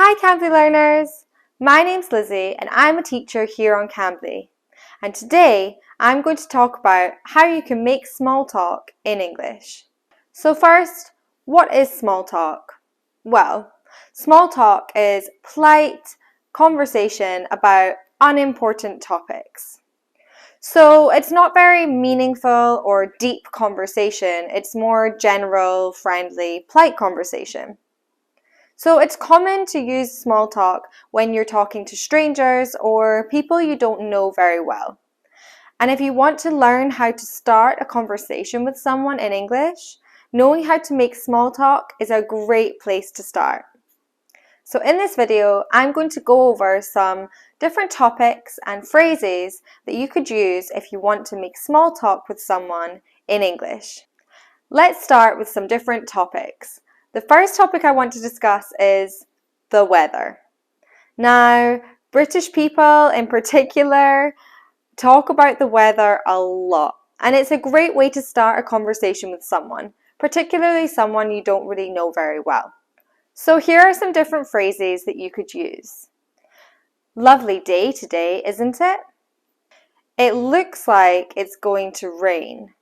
Hi Cambly learners! My name's Lizzie and I'm a teacher here on Cambly. And today I'm going to talk about how you can make small talk in English. So first, what is small talk? Well, small talk is polite conversation about unimportant topics. So it's not very meaningful or deep conversation, it's more general, friendly, polite conversation. So it's common to use small talk when you're talking to strangers or people you don't know very well. And if you want to learn how to start a conversation with someone in English, knowing how to make small talk is a great place to start. So in this video, I'm going to go over some different topics and phrases that you could use if you want to make small talk with someone in English. Let's start with some different topics. The first topic I want to discuss is the weather. Now, British people in particular talk about the weather a lot, and it's a great way to start a conversation with someone, particularly someone you don't really know very well. So here are some different phrases that you could use. Lovely day today, isn't it? It looks like it's going to rain.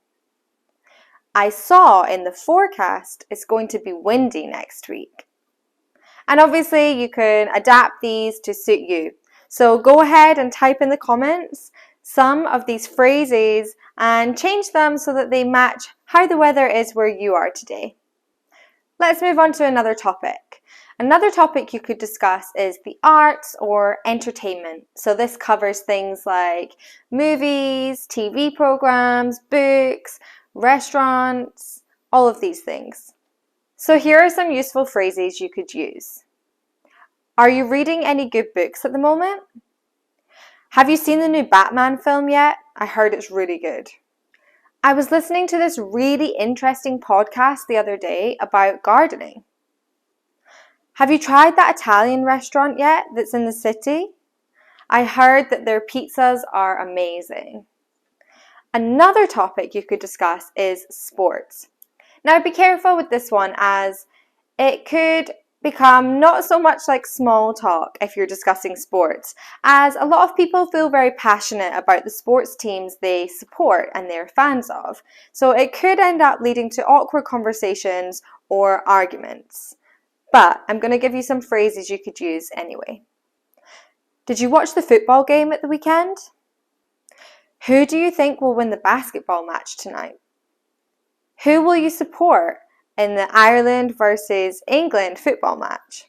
I saw in the forecast it's going to be windy next week. And obviously you can adapt these to suit you. So go ahead and type in the comments some of these phrases and change them so that they match how the weather is where you are today. Let's move on to another topic. Another topic you could discuss is the arts or entertainment. So this covers things like movies, TV programs, books, restaurants, all of these things. So here are some useful phrases you could use. Are you reading any good books at the moment? Have you seen the new Batman film yet? I heard it's really good. I was listening to this really interesting podcast the other day about gardening. Have you tried that Italian restaurant yet that's in the city? I heard that their pizzas are amazing. Another topic you could discuss is sports. Now be careful with this one as it could become not so much like small talk if you're discussing sports, as a lot of people feel very passionate about the sports teams they support and they're fans of. So it could end up leading to awkward conversations or arguments. But I'm going to give you some phrases you could use anyway. Did you watch the football game at the weekend? Who do you think will win the basketball match tonight? Who will you support in the Ireland versus England football match?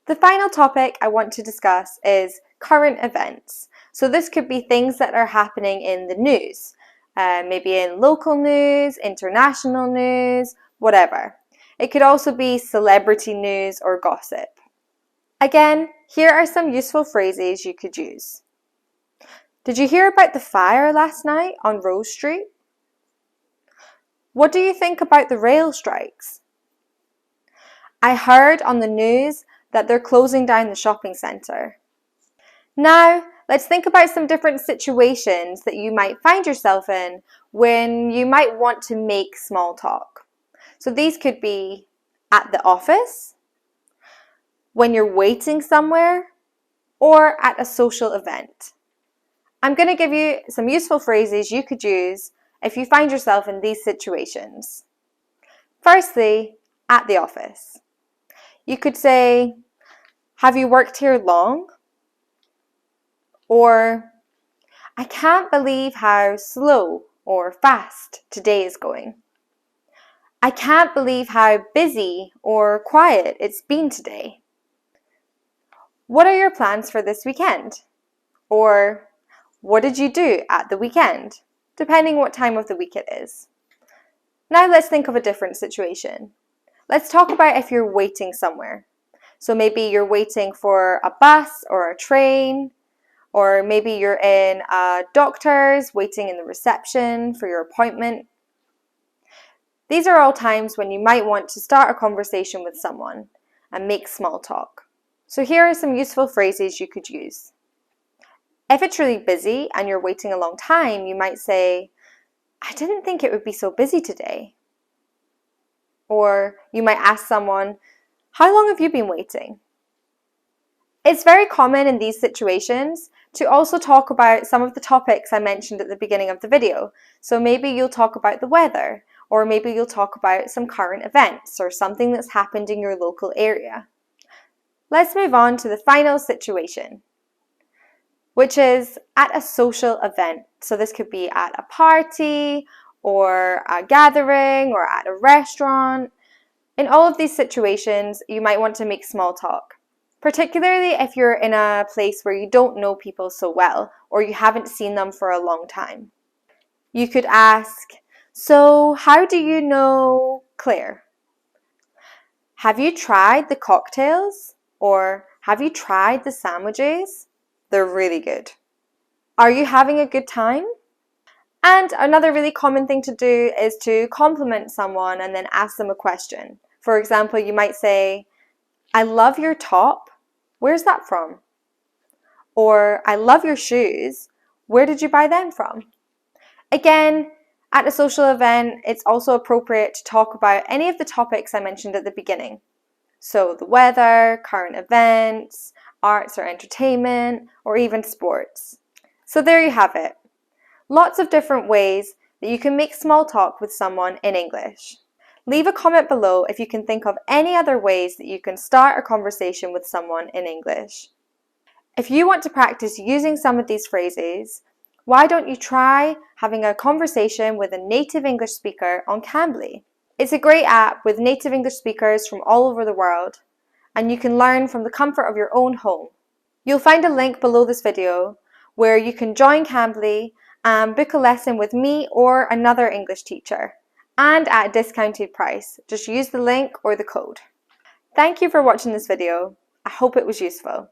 The final topic I want to discuss is current events. So this could be things that are happening in the news, maybe in local news, international news, whatever. It could also be celebrity news or gossip. Again, here are some useful phrases you could use. Did you hear about the fire last night on Rose Street? What do you think about the rail strikes? I heard on the news that they're closing down the shopping centre. Now, let's think about some different situations that you might find yourself in when you might want to make small talk. So these could be at the office, when you're waiting somewhere, or at a social event. I'm going to give you some useful phrases you could use if you find yourself in these situations. Firstly, at the office. You could say, have you worked here long? Or, I can't believe how slow or fast today is going. I can't believe how busy or quiet it's been today. What are your plans for this weekend? Or, what did you do at the weekend? Depending what time of the week it is. Now let's think of a different situation. Let's talk about if you're waiting somewhere. So maybe you're waiting for a bus or a train, or maybe you're in a doctor's waiting in the reception for your appointment. These are all times when you might want to start a conversation with someone and make small talk. So here are some useful phrases you could use. If it's really busy and you're waiting a long time, you might say, I didn't think it would be so busy today. Or you might ask someone, how long have you been waiting? It's very common in these situations to also talk about some of the topics I mentioned at the beginning of the video. So maybe you'll talk about the weather, or maybe you'll talk about some current events or something that's happened in your local area. Let's move on to the final situation, which is at a social event. So this could be at a party or a gathering or at a restaurant. In all of these situations, you might want to make small talk, particularly if you're in a place where you don't know people so well or you haven't seen them for a long time. You could ask, "So, how do you know Claire? Have you tried the cocktails?" Or, "Have you tried the sandwiches? They're really good. Are you having a good time?" And another really common thing to do is to compliment someone and then ask them a question. For example, you might say, "I love your top. Where's that from?" Or, "I love your shoes. Where did you buy them from?" Again, at a social event, it's also appropriate to talk about any of the topics I mentioned at the beginning. So the weather, current events, arts or entertainment, or even sports. So there you have it. Lots of different ways that you can make small talk with someone in English. Leave a comment below if you can think of any other ways that you can start a conversation with someone in English. If you want to practice using some of these phrases, why don't you try having a conversation with a native English speaker on Cambly? It's a great app with native English speakers from all over the world, and you can learn from the comfort of your own home. You'll find a link below this video where you can join Cambly and book a lesson with me or another English teacher, and at a discounted price. Just use the link or the code. Thank you for watching this video. I hope it was useful.